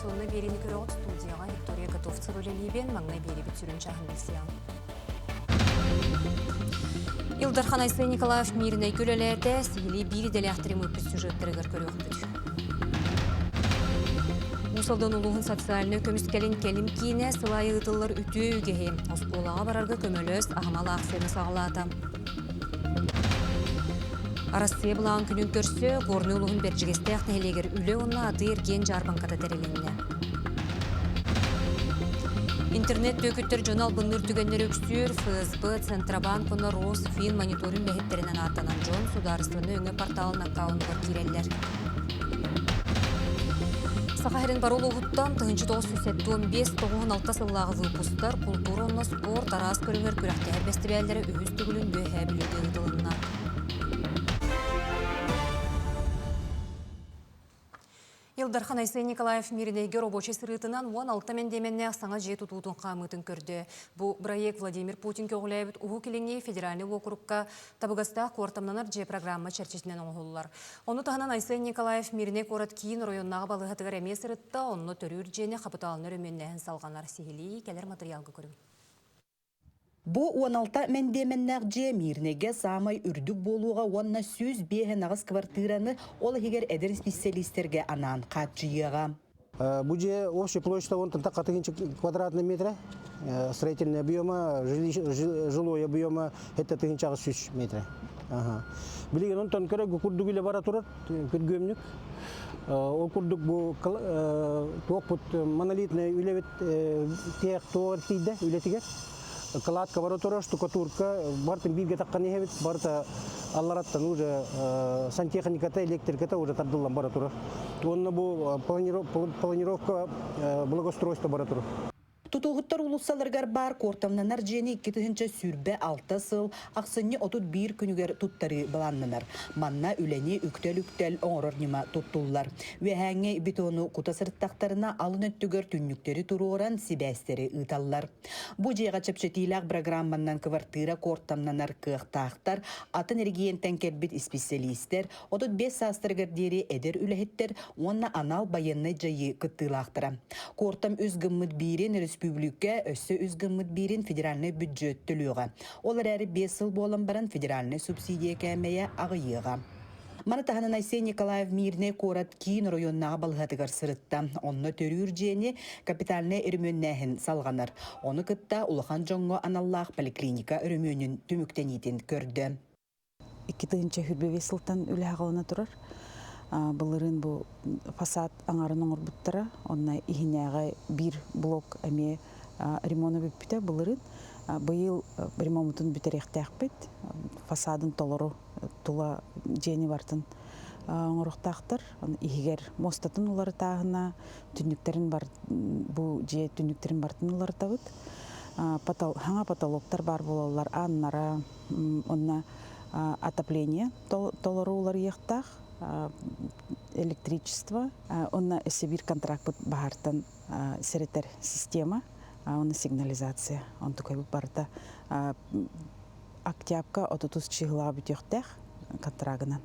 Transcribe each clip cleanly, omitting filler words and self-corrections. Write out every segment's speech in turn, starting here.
информационный берени көрөт студияға Виктория Готовцева лебен маңнай бері бүтсүрін чағын білсиян. Илдархан Айсай Николаев миріне көлелерді сихили бири деляқтырым өпіс сюжеттірігір көрөт бүт. Усалдан улуғын социальны көміскелін келім кейіне сылайы ұтылыр үті үгеге. Осполаға барарғы көмөлөс ағымалы ақсені сағылады. Арасыя бұлағын күнін көрсі, ғорны улуғын бәржігесті ақтығылегер үлі онына аты ерген жарбанқата тәрелінне. Интернет төкіттір жонал бұныр түгенлер өксүр, ФСБ, Центробанк, оны Росфин мониторин бәхеттерінен аттанан жон, сударыстығыны өңі порталын аккаунығыр керелер. Сақахерін барол оғыттан 1915-96 сыллағы выпустар, культура онына спорт, арас көріңер күрәқті әрбесті бәлдері өз түгілін бөйә білуді ұдылынна. Илдархан Айсай Николаев миринеге рабочий сырытынан 16 мендеменне саңа жет утутун қамытын көрді. Бұл проект Владимир Путин көгіләбіт ұғы келіңе федеральный округка табыгаста қортамнанар же программа чәрчесінен оңғылылар. Оны тағынан Айсай Николаев мирине корат кейін районнаға балығатығыр әме сырытта, оны төрір жене қапыталыныр өменнәхін салғанар сихили кәлер материалғы көрім. Бу 16 мендеменнәк же мирнеге самай үрдік болуға онна сөз бейхен ағыз квартираны ол егер әдір специалистерге анан қатжыйыға. Бу же общая площадь он так квадратный метра, строительный объема, жилой объема это 300 метра. Билеген он тонкара курдугиле бара турат, көргөмнүк. Ол курдук бу топут монолитный үлебет тех тор тиде үлетиге. Кладка баратура, штукатурка, бартын бирге таккан ехебет, барта аллараттан уже сантехниката, электриката уже тардылан баратура. Онна бу планировка благоустройства баратура. Тутулғыттар улуссаларгар бар кортамнанар жені 2-ші сүрбе 6 сыл, ақсынне отут бір күнігер туттары баланнанар. Манна үләне үктел оңырыр нема туттулар. Вәхәңе бетону кута сырттақтарына алын өттігер түнніктері тұруыран сибәстері ұталлар. Бұ жеға чапчатилақ программаннан квартира кортамнанар кықтақтар, атын эргиентен келбет специалистер, отут 5 састыргардері әдер үләхеттер, онна анал байынны жайы кыттылақтыра. Кортам өз гыммыт бейрен республика өссө үзгімміт берін федеральный бюджет төліуға. Олар әрі 5 сыл болын баран федеральный субсидия кәмәйе ағыйыға. Маны тағынан Айсай Николаев миріне корат кейін районнаға балғатығар сырытта. Онны төрүр жені капитальный үрмөннәхін салғанар. Оны кытта улахан жоңғы аналлақ поликлиника үрмөнін түміктенетін көрді. 2-ші хүрбе сылтан үлі ағалына тұрар. Бұлырын бұл фасад аңарының ұрбыттара, онна ихинеға бір блок әме ремонт өппіті бұлырын. Бұйыл ремонтын бүтеректі әқпет, фасадын толыру, тұла жені бартын оңырықтақтыр. Игер мостатын олары тағына түніктерін бар, бұл же түніктерін бартын олары тағыд. Хаңа потолоктар бар болалар, аннара, онна отопление толыру олар еқтақ. Электричество, онна сибир контракт бахартан серетер система, онна сигнализация, он такой барта октябрька отутус чигла бүтөктех контрагынан.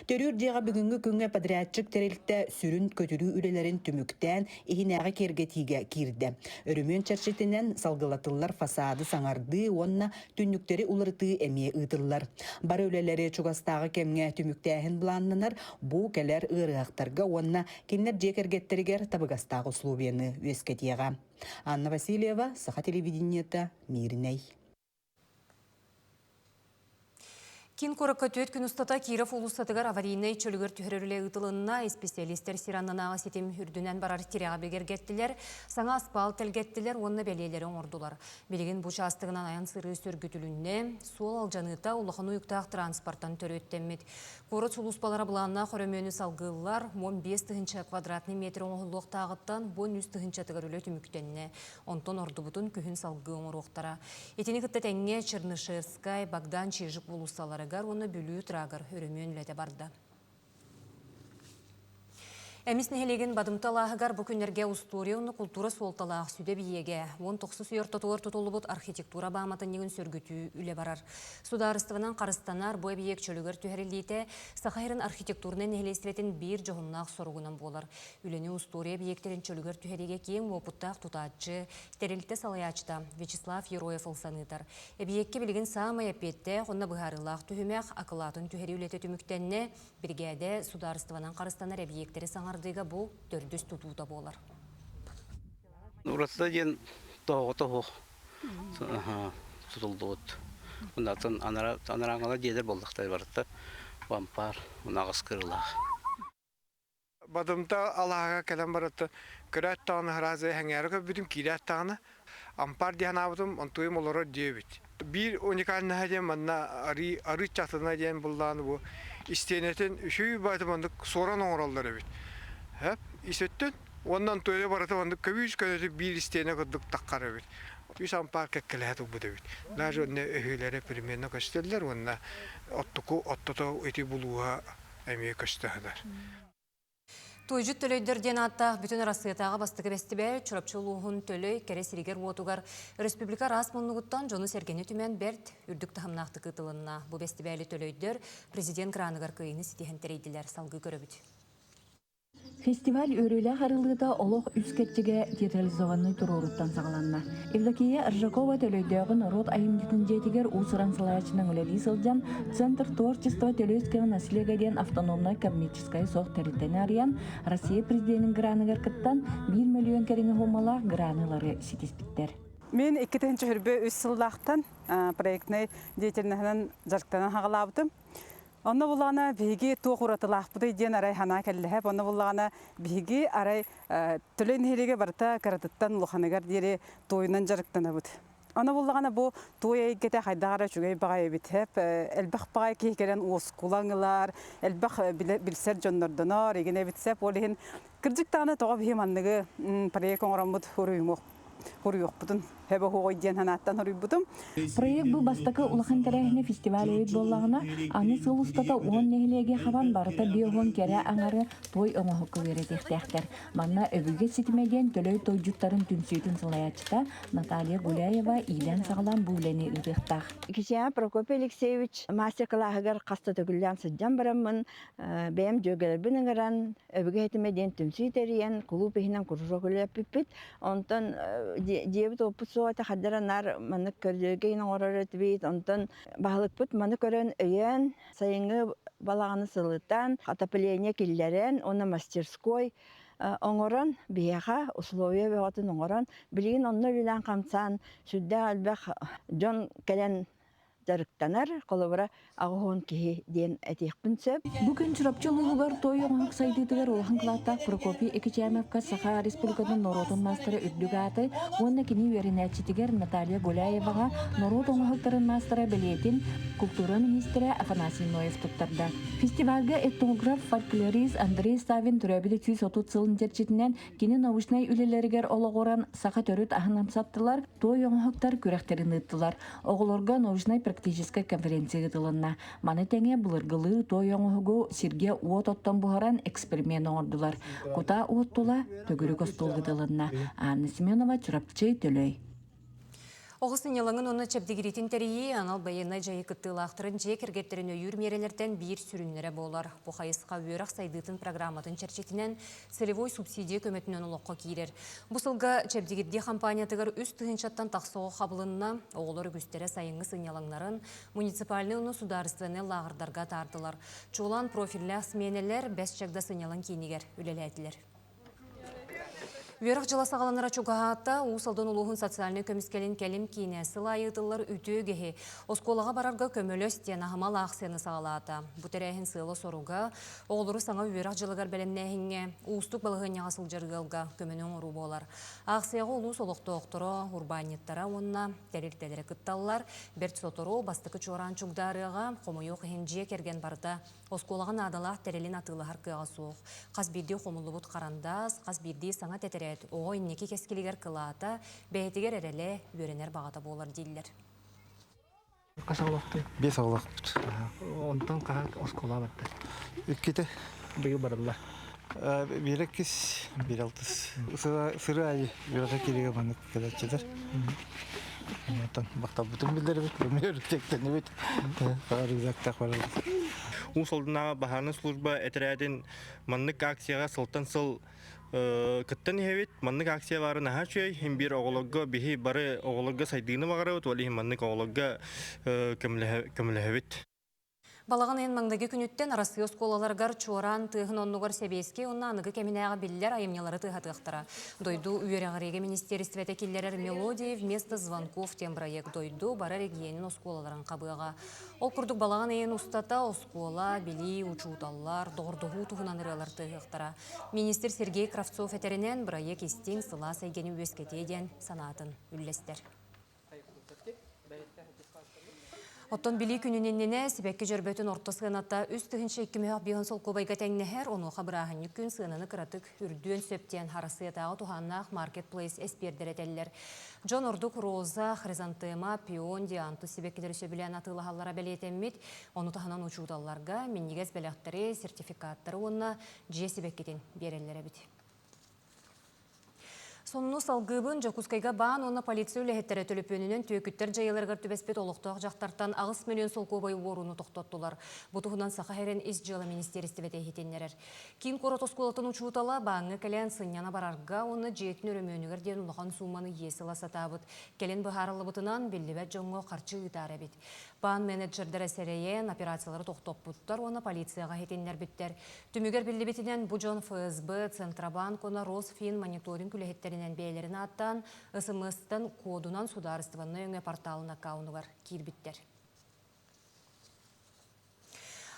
Төрүр жеға бүгінгі күнге подрядчик терелікті сүрін көтіру үрелерін түміктен ихинәға кергетиге кирді. Өрімен чаршетінен салғылатылар фасады саңарды, онна түнніктері улырты әме ұтылар. Бар өлелері чугастағы кемге түміктәхін бұланнанар, бұл кәлер ұрықтарға онна кенлер жекергеттерігер табығастағы условияны өскетеға. Анна Васильева, Саха телевидениета, Мирней. Кин коракка төт күн устата Киров улустатыгар аварийный чөлігір түхірірілі ұтылынна специалистер сираннанаға сетем үрдінен барар тиряға бігергеттілер, саңа аспал тәлгеттілер, онына бәлелері оңырдылар. Белеген бұча астығынан аян сыры сөргітілінне, сол алжаныта улахан ұйықтақ транспорттан төрі өттеммет. Корот сулуспалары бұланна қөрөмені салғылар, 15 квадратный метр оңғылық тағыттан 13 тығыр өлі түміктенне. Онтон орды бұтын күхін салғы оңыр оқтара. Етені күтті тәңе Чернышевскай, Богдан Чижик улусталары оны бүлі тұрағыр өрімен үләді барды. Әміс нехелеген бадымталағығар бұ күнерге усторияуны культура солталақ сүде биеге. 19 сүйортатуар тұтылыбыт архитектура бағаматын егін сөргіті үлі барар. Сударыстывынан қарыстанар бұй биек чөлігер түйәрелдейті Сақайрын архитектурны нехелестіретін бір жоғыннақ соруғынан болар. Үлені устория биектерін чөлігер түйәреге кейін опыттақ тұтатчы, терелті салаячта Вячеслав Ероев ұлсаныдыр. Биекке білген самай әпетті, қонна бұғарылақ түйімәқ ақылатын түйәре үлеті түміктенне біргәді сударыстывынан қарыстанар әбиектері саңардыға бұл төрдіс тұтуыда болар. Урасыда ден тоғы тұтылды өт. Бұндақтан анараңала дедер болдықтай барытта. Бампар, ұнағыз кырылақ. Бадымта Аллаға кәлем барытты. Күрәт тағыны ғыразы әңәрігі бүдім кейрәт тағыны. Ампар дейін абыдым, онтойым олары дейбіт. Bir уникальный хадем манна ары чатына дейін бұлланы бұл. İsteneten şöyle baytımanda soran oğralları bit. Hep istetten ondan toyla baratımanda köbüş kötü bir isteyene kadar takkara bit. Yüz ampar kekkelet bu da bit. Lajo ne öhülere primerine kaçtılar onunla ottuku eti buluğa emeği kaçtılar. Тойжут төлөйдерден атта бүтін арасыятаға бастығы бәстібәл, чұрапчылуғын төлөй, кәрі сиригер уотугар Республика Расмоннуғыттан жоны сәргені түмен бәрт үрдік тахымнақты қытылынна. Бұл бәстібәлі төлөйдер президент Граныгар күйіні сетихен тәрейділер салғы көрі Фестиваль өрілі қарылыда олық үскетчіге театрализованный тұруруттан сағаланна. Евдокия Ржакова төлөйдіғын рот айымдетін жетігер ұсыран салаячының үлелі сылжан Центр творчества төлөйского наследия ден автономной коммерческой соқ тәріттен ариян Россия президентінің Граныгар кыттан 1 миллион кәріңі хомала гранылары сетеспіттер. Мен 2-нче хүрбе 3 сылдақтан проектный деятельнігінен жарықтанан хағалабытым. Онна буллана биги туғуратылақ бұдай ден арай хана кәлләһәп, онна буллана биги арай төлен хереге барта каратыттан лоханагар дире тойынан жарықтана бұд. Онна буллана бу той әйгеті қайдағара жүгей бағай бітіп, әлбәқ бағай кейкерен оскулаңылар, әлбәқ білсер жоннордонор, егене бітсеп, олығын кірдіктағына тоға бейманлығы проект оңыран бұд Хурuyuq budun, hebe hoğoy diyen hanattan huruy budum. Проект бұл бастакы улахан тәрәхіне фестиваль өйт боллағына, аны сыл ұстата 10 нехілеге хабан барыта биоғын кәрі аңары той оңахықы веретектәқтер. Манна өбіге сетімеден төлөй той жұттарын түнсейтін сылаячыта Наталья Гуляева илен сағалан бұлені ұдықтақ. Кичен Прокопий Алексеевич мастер-классыгар қастаты күллен сыджан барамын, бәйім жөгелербін ыңыран, өбіге сетімеден түнсейтеріен, клуб ехінен күржоқ үлеп піппіт, онтан диебит опут соата хаддаранар маны көрдөгейин оророт бит онтон баалык бут маны көрөн өйөн сайыңы балаганы сылыттан отопление киллерен оны мастерской оңорон бияга условия бегатын оңорон билигин онно билен камсан сүддө албак жон келен жарыктанар колобура агоон ки ден этекпин сөп. Бүгін чұрапчылығығар той оңақ сайдыдығар олған қылаттақ Прокопий Экичамевка Саха Республикатын Норотын мастыры үрдігаты, онына кені верінәтчетігер Наталья Гуляеваға Норот оңағықтарын мастыры білетін культура министрі Афанасий Ноев тұттарды. Фестивальға этнограф, фольклорист Андрей Ставин түрәбілі 130 сылын жерчетінен кені научнай үлелерігер олығыран Саха төріт ағынан саптылар, той оңағықтар көрәқтерін ұттылар. Оғылырға научнай практическая конференция гытылынна. Маны тәңе бұлырғылы той оңығығы сирге уот оттан бұхаран эксперимент оңырдылар. Кута уоттула төгірі костол гытылынна. Анна Семенова чұрапчы төлөй. Оғысын елаңын оны чәбдігіретін тәрейі анал байына жайы күттілақтырын жек ергеттерін өйір мерелерден бір сүрінлері болар. Бұқайысқа өйірақ сайдытын программатын чәрчетінен целевой субсидия көметінен ұлыққа кейлер. Бұсылға чәбдігірде компаниятығыр үст тұхыншаттан тақсоғы қабылынна оғылыр күстері сайыңғы сынялаңларын муниципалны ұны сударыстыны лағырдарға тардылар. Чолан профилі сменелер бәс чагда сынялан кейнегер үлеләділер. Верақ жыла сағаланыра чуғағатта ұсалдың ұлығын социальный көміскелін кәлім кейнесі лайығдылар үтігігі. Осколаға барарға көмілі стена хамал ақсені сағалата. Бұтырәйін сылы соруға, оғылыры саңа верақ жылығар бәлемнәйінге, ұстық балығын яғасыл жырғылға көмінің ұру болар. Ақсияғы ұлы солықты оқтыры, урбаниттара онына тәрілтелері күтталылар, бәрт сотыру бастықы чоран чуғдарыға, қомойы қиынжия керген барда, осколағын адалақ тәрелін атылы харқыға суық. Қаз бірде қомылы бұт қарандас, қаз бірде саңа тәтірет, оғой неке кескелігер қылата, бәйтігер әрелі өренер бағата болар дейлер. Қасағылақты? Бес ағылақты. Онтан қағат оскола барды. Үккеті? Бұйы барылар. Биреккис, биралтыс. Сыры айы, бирата кереге манык кадачыдар. Отан бактап бутун билдербит, бумер тектенебит. Парызактак барабыз. Ул солдына баханы служба этерәдин маннык акцияга сылтан сыл кыттан хевит маннык акциялары наха чөй хим бир огологго бихи бары огологго сайдыгыны багарабыт вали маннык огологго көмлөһөбит. Балаган ен маңдагы күнүттен арасы осколаларгар чуаран тыгын оннугар себеске онна аныгы кеминага биллер айымнялары тыгатыктара. Дойду үйөрәгәреге министерствете киллерер мелодии вместо звонков тем проект дойду бара регионин осколаларын кабыга. Ол курдук балаган ен устата оскола, били, учуталлар, дордугу тугунан ыралар тыгатыктара. Министр Сергей Кравцов этеринен проект истин сыла сайгени үескетеден санатын үллестер. Оттон били күнүненне себекке жөрбөтүн орто сыгыната үс тыгынча 2,5 сол кобайга теңнехер оны хабырахын күн сыгынаны кыратык үрдүн сөптен харасы ятагы туханнах маркетплейс эспердеретеллер. Джон Ордук Роза, Хризантема, Пион, Дианту себеккелери сөбілен атылахаллара бәлетеммит, оны таханан учудалларга меннигез бәләқтері, сертификаттары онна же себеккетен береллері бит. Сонну салгыбын Жокускайга баан оны полиция үлэхеттері төлөпөнүнөн түйөкүттер жайыларгар түбеспет олықтоқ жақтартан ағыс миллион сол кобай оруну тоқтоттулар. Бұтығынан сақа херен из жылы министерістівет әйхетеннерер. Кин корот осколатын учутала баңы кәлен сыньяна барарга оны жетін өрөмөнігер ден улахан сумманы есіла сатабыт. Кәлен бұхарылы бұтынан беллебет жоңго қарчы ұйтары бит. Баан менеджердер әсерейен операциялары тоқтоп бұттар, оны полицияға хетенлер біттер. Түмігер беллебетінен Буджон ФСБ, Центробанк, оны Росфин мониторинг үлэхеттерінен бәйлерін аттан, СМС-тан кодунан сударыстыванны өңе порталына кауынығар кирбиттер.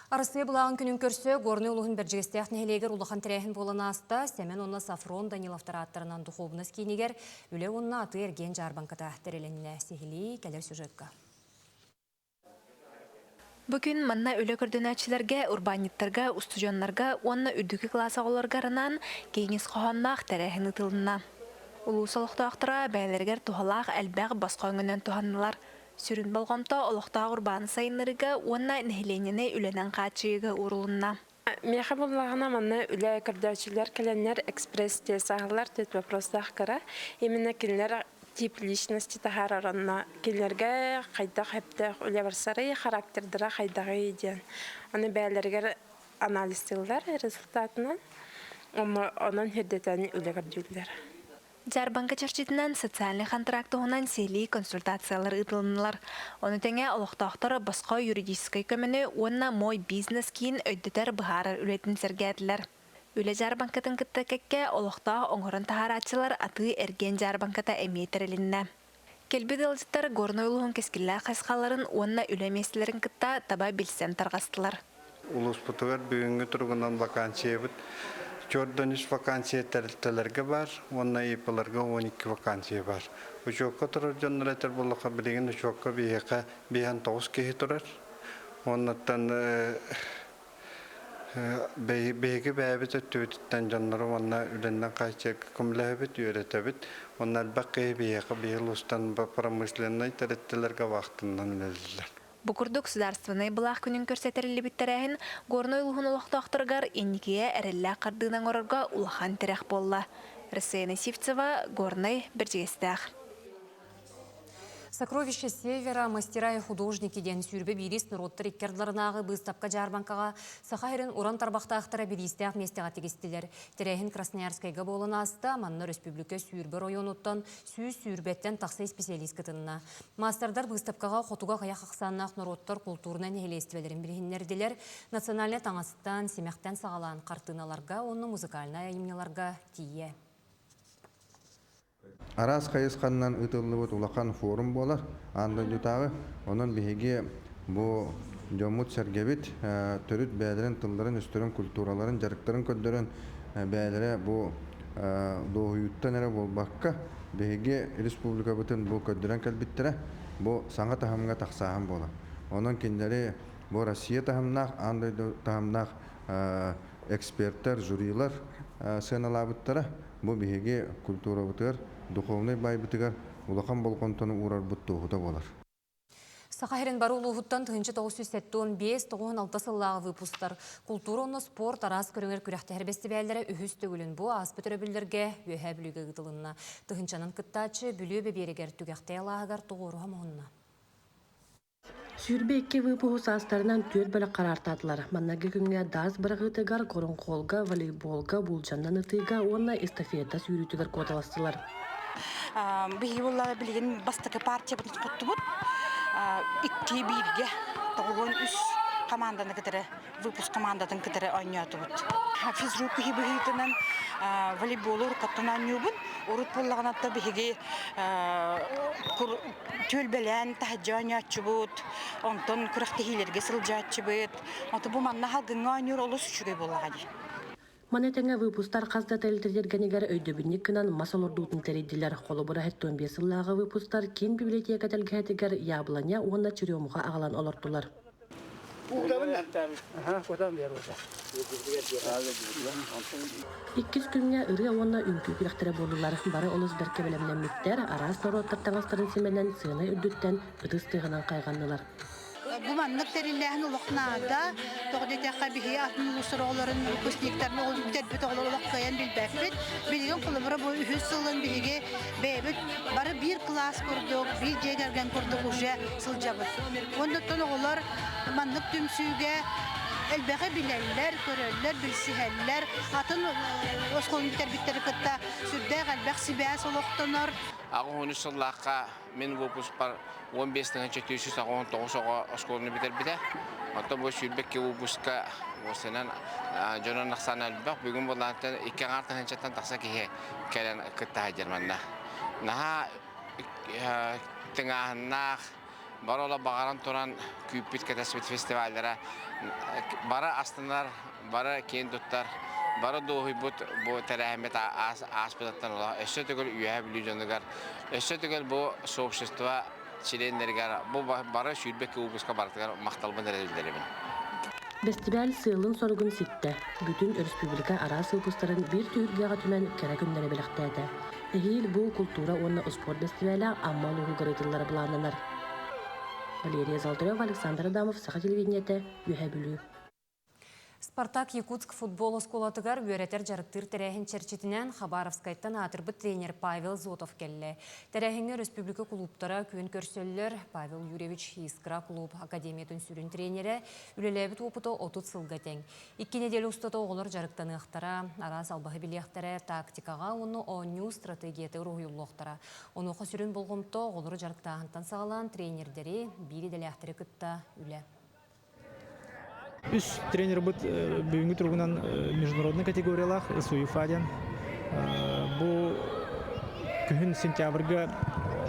Арысыя бұлағын күнін көрсі, горны ұлығын бәржігістіяқ нәхелегер ұлыған тірәйін болына аста, сәмен онына Сафрон Даниловтар аттарынан дұховыныз кейінегер, үлі онына аты ерген жарбанката тәрелініне сехілі кәлер сюжетка. Бүгін манна өлі көрдінәтшілерге, урбаниттарға, устужонларға, онна үрдікі класса оларғарынан кейіңіз қоғаннақ тәрәхіні тылына. Улу солықты ақтыра бәйлергер тухалақ әлбәғ басқа өңінен туханылар. Сүрін болғамта олықтағы урбаны сайынларыға онна нәхіленіне үленен қачыйығы урылына. Меха болағына манна үлі көрдәтшілер кәленлер экспресс-те сағылар төт вопростақ кара. Еміне кенлер тип личности тахарарына келерге қайдақ әптәқ үлі барсары характердіра қайдағы еден. Оны бәлергер анализтілдер результатынан, оның хеддетәні үлі көрділдер. Жарбанка чарчитынан социальный контрактығынан сели консультациялар ұтылынылар. Оны тәңе олықтақтары басқа юридическай көміні онна мой бизнес кейін өйдетер бұхарар үлетін сәргәділер. Үлі жарбанкатын кітті кәкке олықтағы оңырын тахаратчылар аты әрген жарбанката әмейтерілінне. Келбі дылжыттар горны ұлығын кескілі қайсқаларын онна үлемесілерін кітті таба білсен тарғастылар. Улус бұтығар бүгінгі тұрғынан вакансия бұд. Чордоніш вакансия тәрілтілерге бар, онна епілерге 12 вакансия бар. Үшоққа тұрыр жонлар әтір болуға білеген үшоққа бейхан 9 кейі тұрар. Оннаттан бейгі бәйбіт өттіттен жонлары онна үленнен қайчы күмләбіт, үйретәбіт. Онна әлбәқ кейі бейгі бейіл ұстан промышленной тәрілтілерге вақтынан өлелілер. Букурдук сударственный былақ күнін көрсетерілі біттерәйін, горны ұлғын ұлықтақтырғар енникея әрілі қардығынан орарға ұлған тірек болла. Рысена Сивцева, горны біржегестіғ. Сокровище Севера, мастера и художники ден сүрбе бирис народтар иккердларынағы бұстапқа жарбанкаға сақайрын уран тарбақтақтыра биристіғ местеға тегістілер. Терейін Красноярскайға болын аста, манна республика сүрбе районуттан сүрбеттен тақсай специалист кытынна. Мастердар бұстапқаға қотуға қаяқ ақсаннақ народтар культурынан елестівелерін біргеннерділер. Национальный таңастан, семяқтан сағалан қартыналарға, оны музыкальная имняларға тие. Арас қайысқаннан ұтылы бұт ұлақан форум болар. Анда жұтағы, оның бейге бұл жомут сәргебет, түріт бәлерін, тылдарын, үстірін, культураларын, жарықтарын көддерін бәлері бұл доғыйыттан әрі бол баққа бейге республика бұтын бұл көддерін кәлбіттірі бұл саңа тахымға тақсағын болар. Оның кендері бұл Россия тахымнақ, анда тахымнақ эксперттер, журилар сыналабыттары бұл бейге культура бұтығыр, духовный бай бітігер, улақан болғантаны урар бұттуғыда болар. Сақахерин бару улуғыттан тұхынчы 975-96 сыллағы выпустар. Культура оны спорт арас көріңер күрәқті әрбесті бәлдері үхіс төгілін бұ аспы түрі өйә бүлігі ғытылынна. Тұхынчанын күттачы бүлі беберегер түгәқті алағығар тұғыруға мұғынна. Сүрбе 2 выпуск астарынан төт бөлі қарартадылар. Маннағы күнге даз бірғытыгар, корын қолға, волейболға, бұлжаннан ытыға, онна эстафета сүйрітігер кодаластылар. Бігі боллағы білген бастықы партия бұтын құтты бұд. 2-1-ге тоғын үш команданы кітірі, выпуск командатын кітірі ойнаты бұд. Физрук бұхитынан волейболы ұрқаттынан өбін, ұрыт боллаған атта бігі төлбелен тәхджі ойнатшы бұд, онтын күріқтігілерге сылжатшы бұд. Онты бұл манна халғынға ойныр олы сүшіге боллағады. Манетеңе выпустар қазда тәлітергенегер өйдөбінік кінан масалордуытын тәрейділер. Қолы бұра әттон бесіллағы выпустар кен библиотека тәлгәтігер ябланя онна чүремуға ағалан олортулар. Иккіз күнге үрі онна үнкі күліқтері болулар. Бары олыз бәрке білімнен арас нороттар таңастарын семенен сığına үддіттен үдістіғынан қайғандылар. Bu manlık derinleğin uluqnada, toğdetəqə bihi atın ulusur oğların kösneklerini oğlu tədbit oğlu kayan bilbəkbit. Bilgin qılımırı bu ühüz sılın bihigi beybit. Barı bir klas kurduk, bir cegergen kurduk uca sılcabıt. Ondan oğlar manlık tümsüge elbəqə bilərlər, görərlər, bilsihərlər. Atın osqolun bitər-bitləri qıtta sürdək elbəq sibəs oluqtanır. Ağın sıllıqqa men bu puspar 15-19 osqolunu biter-biter. Hatta bu sürbekki bu buska Osenan Jonan Naqsan elbəq bugün bollantan 2 qartan hençatan taqsa ki kelen qıtta hajarmanna. Naha tengahna Barola bağıran turan küpit katasbet festivallere bara astanlar, bara kendutlar, bara doğu bu terahmet aspettan ola. Eşitükül üye bilücündüler. Eşitükül bu soğukşustva çilenlerger bu bara şürbeki ubuska bartıgar maktalban dereceleri. Festival sığılın sorgun sitte. Bütün Respublika arası upusların bir tüyürgeğe tümen kere günleri belirtedi. Ehil bu kultura onna spor festivali amma oluğu garıtılları bulananlar. Валерия Золотарева, Александр Адамов, Саха телевидениеті, Юхабілю. Спартак Якутск футбол осколатыгар үйретер жарықтыр тәрәхін черчетінен Хабаровскайттан атырбыт тренер Павел Зотов келі. Тәрәхіңі республика клубтара күйін көрсөллер Павел Юрьевич Искра клуб академиятын сүрін тренері үлеләбіт опыты 30 сылға тең. 2 неделі ұстаты оғылыр жарықтаны ықтара, арас албағы білияқтары тактикаға оны оңю стратегияты рухилуқтара. Оны оқа сүрін болғымты оғылыр жарықтағынтан сағалан тренердері бири дәліяқтары күтті үлі. Үш тренер бұд бүгінгі тұрғынан международный категориялақ СУЕФА-ден. Бұл күн сентябрьға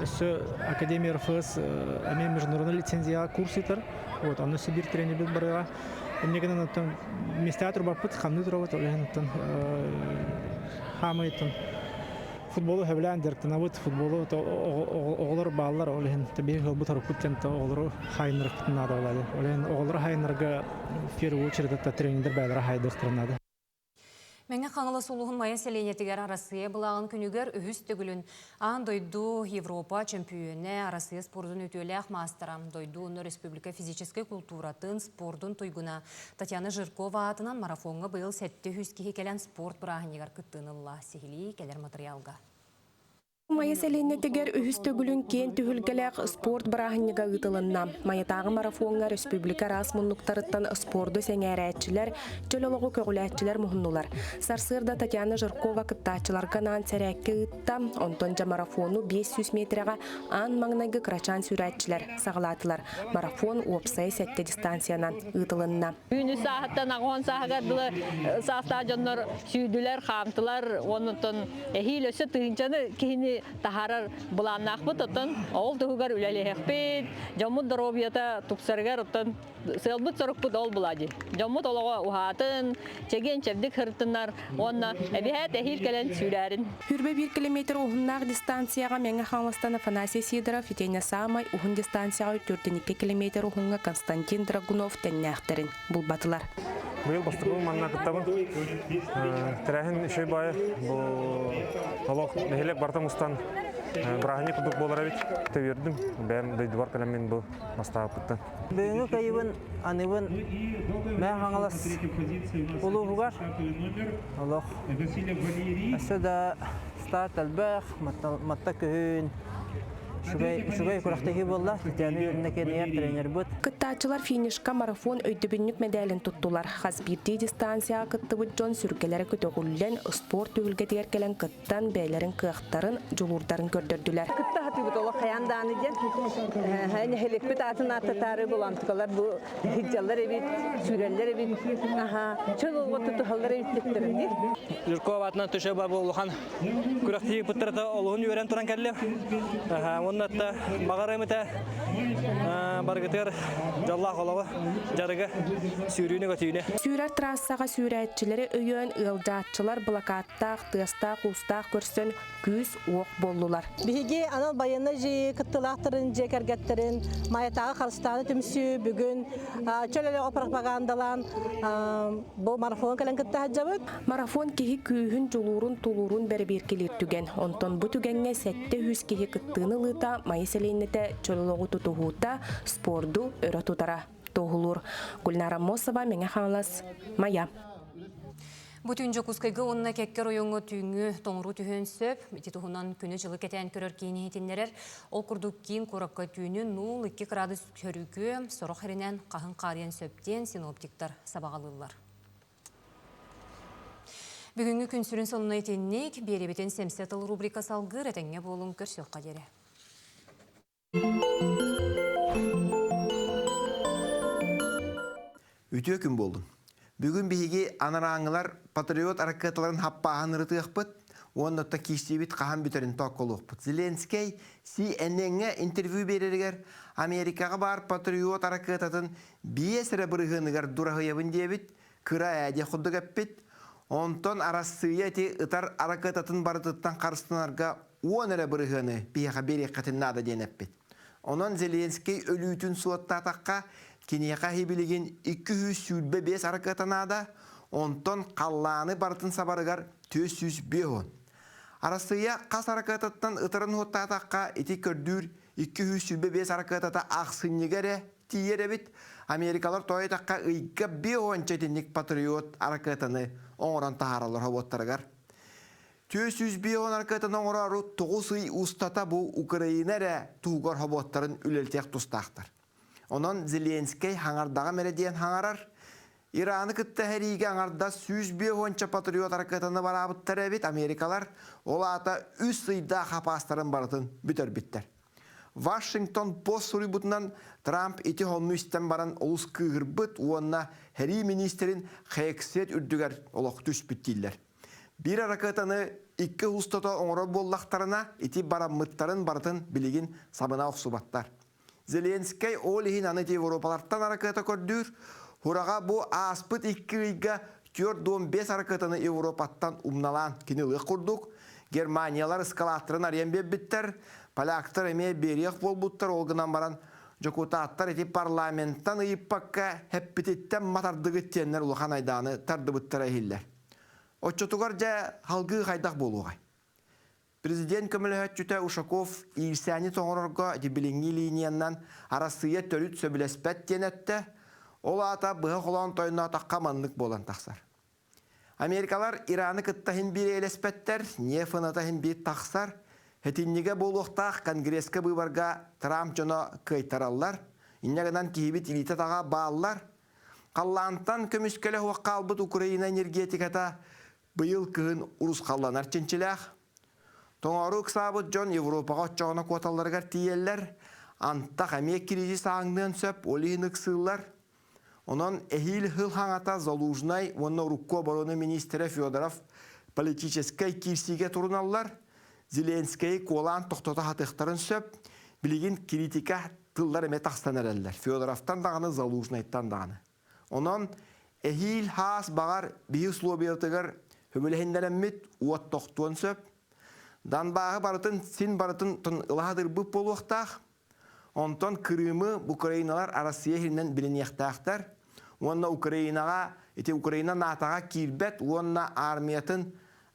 үсі Академия РФС әмен международный лицензияға курс етір. Оны Сибир тренер бұд барыға. Әмнегінен ұттан местеатр бапыт, қамны тұрабыт, олеген ұттан хамы еттін. Футболу хәвлән дәрттен абыт, футболу оғылыр балалар, олеген табиғи ғылбыт арқыттен оғылыры хайнырық тұтынады олады. Олеген оғылыр хайнырға в первую очередь тренер бәлері хайдықтырынады. Мәңі қаңылы сұлуғын майын сәленетігер Арасыя бұлағын күнігер үхіс түгілін. Ан дойду Европа чемпионы Арасыя спордың өтелі мастера. Дойду оны Республика физической культуратын спордың тойгуна. Татьяна Жиркова атынан марафонға бұйыл сәтті хүскеге келен спорт бұрағынегер күттіңілла. Сехили келер материалға. Майы сәленетігер үхістігілін кен түхілгелек спорт бірағынеға ұтылынна. Майытағы марафонға республика рас мұннықтарыттан спорды сәңәрәтчілер, жөлолығы көгіләтчілер мұхыннулар. Сарсырда Татьяна Жиркова кыттачыларға нан сәрәкке ұтта, онтонжа марафону 500 метрға ан маңнайғы крачан сүрәтчілер сағылатылар. Марафон опсай сәтті дистанциянан ұтылынна. Үйіні сағыттан ағуан сағығадылы састажонлар сүйділер, қамтылар, онытын әхейл өсі тұйынчаны кейіні тахарар буланнақ бұтытын, ол тұғығар үләлі жамут дробията тұпсарғар ұттын, сылбыт сұрық бұд ол бұлади. Жамут олығы ұхатын, чеген чәвдік хыртынар, онна әбіхәт әхил кәлін сүйләрін. Хүрбе 1 километр ұғыннақ дистанцияға мәңі қаңластаны Фанасий Сидоров, Фитеня Самай, ұғын дистанцияға 4-2 километр ұғынға Константин Драгунов тәннәқтірін бұл батылар. Бұл бастығы манна күттабын. Тәрәхін үшей байы бұл олық мәхелек бартамыстан Брахни кудук болар бит. Тевердим. Бәм дайдуар каламен бу мастагы пыттан. Бүгүнкү кайыбын аныбын мен хаңалас улуугар. Аллах. Асада старт албах матта көһүн. Шугай курактагы болла, тәне yerine кенер тренер бут. Кыттаачылар финишка марафон өйдөбүннүк медалин туттулар. Хас бирди дистанция кыттыбыт жон сүргелери көтөгүллен спорт төгүлгө тегеркелен кыттан бәйлерин кыактарын, жулурдарын көрдөрдүлөр. Кытта хатыбыт ола каянданы ден. Хәне хелекпит атын аттары булантыкалар бу хиджаллар эбит, сүреллер эбит. Аха, чылылга тутухаллар эбиттектерин. Журков атынан төшө бар болган. Курактагы пыттырда олугун үйрен туран келле. Аха, оннатта магарымыта баргытыр жалла холова жарыга сүйрүүнү көтүүнү. Сүйрәр трассага сүйрәтчилери өйөн ылжаатчылар блокаттак, тыстак, устак көрсөн күз ок болдулар. Биги анал баяны жи кыттылактырын же кергеттерин маятагы Кыргызстаны түмсү бүгүн чөлөлө пропагандалан бу марафон келен кытта хаджабыт. Марафон кихи күйүн жулурун тулурун бербир келиртүген. Онтон бу түгенге 700 кихи кыттыны лыта майселейнете чөлөлөгү тутугута спорду өрө тутара тоғылур. Гүлнара Мосова, меңе хаңлас, Мая. Бүтін жокускайгы онына кәккер ойыңы түйіңі тоңыру түйін сөп, титуғынан күні жылы кәтән көрір кейіне етінлерер, ол күрдік кейін қораққа түйіні 0-2 градус көрігі, сорық әрінен қағын қариян сөптен синоптиктар сабағалылар. Бүгінгі күн сүрін сонына етеннек, беребетен семсетіл рубрика салғыр әтәңе болың көрсек қадері. Үтө күн болдum. Бүгін биһиги анараңылар патриот аракатыларын хаппаһын ырытыахпыт, оннотта кистибит кахан битерин tokkолуқпыт. Зеленский CNN-ге интервью берергер Америкаға бар патриот аракататын биесіре бұрығыныгар дурахыябын дебит, кыра әде құдды кәппет, онтон арасыя те ытар аракататын барытыттан қарыстынарға оныры бұрығыны бияға берекқатын нада денеппет. Онон Зеленский өлүтүн суаттатаққа Кинеқа хебилеген 205 аракатанада, онтон қалланы бартын сабарыгар 405. Арасыя қас аракататтан ытырын хоттатаққа эти көрдүр 205 аракатата ақсыннегері тиеребит. Америкалар тойытаққа ыйға 5 четенник патриот аракатаны оңыран тахаралар хоботтарыгар. 405 аракатаны оңырару 9 ый устата бұл Украинары туғар хоботтарын үлелтек тұстақтар. Онон Зеленский хаңардаға мереден хаңарар. Ираны кытта хәриге аңарда 105 патриот аракатаны барабыттар әбет Америкалар олата 3 ыйда хапастарын барытын бүтер биттер. Вашингтон пост сурибутынан Трамп ити хонну истен баран олус кыгырбыт уонна хәри министерин хэксет үрдүгер олық түс биттилер. Bir аракатаны 2 устата оңыры боллақтарына ити бараммыттарын барытын билигин сабына оқсубаттар. Зеленский олихин аныти Европаларттан араката көрдүр. Хураға бу аспыт 2-га 4-5 аракатаны Европаттан умналан кинилы курдук. Германиялар эскалаторын ариян беббиттер. Поляктар эме берех болбуттар олгынан баран. Жокутаттар эти парламенттан ыйыппакка хеппитеттен матардыгы теннер улахан айданы тардыбыттар эхиллер. Отчотугар жа халгы хайдақ болуғай. Президент көміліхәтчүті Ушаков ирсәні тоңырырға дебіліңі линияннан арасыя төрүт сөбілеспәт тенетті, ол ата бұғы қолан тойына таққа манлық болан тақсар. Америкалар Ираны кыттахын бір елеспәттер, нефын атахын бір тақсар, хетиннеге болуқтақ конгресске бұйбарға Трамп жоны кайтаралар, иннегінен кейбіт илиті таға бағалар, қаллантан көміскелі хуаққа албыт Украина энергетиката бұйыл күйін ұрыс қалланар ченчіләқ. Тоңару ксабыт жон Европаға чоғына квоталарғар тиеллер, антақ әмек кризис аңдын сөп, олейін ұқсылар. Онын әхил хыл хаңата Залужнай, онны Рукко бароны министері Федоров политическай кирсиге турналар, Зеленский колан тоқтота хатықтарын сөп, білеген критика тылдар әме тақстан әрәлілер. Федоровтан дағаны, Залужнайттан дағаны. Онын әхил хас бағар бейі слобиятығыр хөміліхендер әммет уат тоқтуын сөп, Данбағы барытын, син барытын ылағадыр бұп болуқтақ. Онтон Крымы Украиналар Арасия херінен білін яқтақтар. Онна Украинаға, Украина натаға кирбет, онна армиятын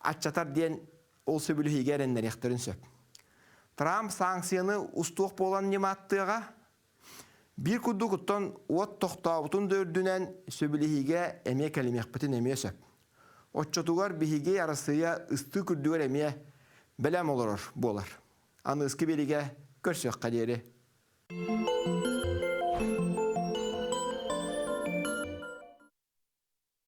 атчатар ден ол сөбілі хейгерінлер яқтарын сөп. Trump sanksiyonu ustuq bolan nemattыга bir kuddu kutton ot toxtabutun dördünen söbülihige eme kelimekpitin eme söp. Otçotugar bihige arasıya ıstı kürdüger eme belem olur bolar. Anı ıskı belige körsök kaderi.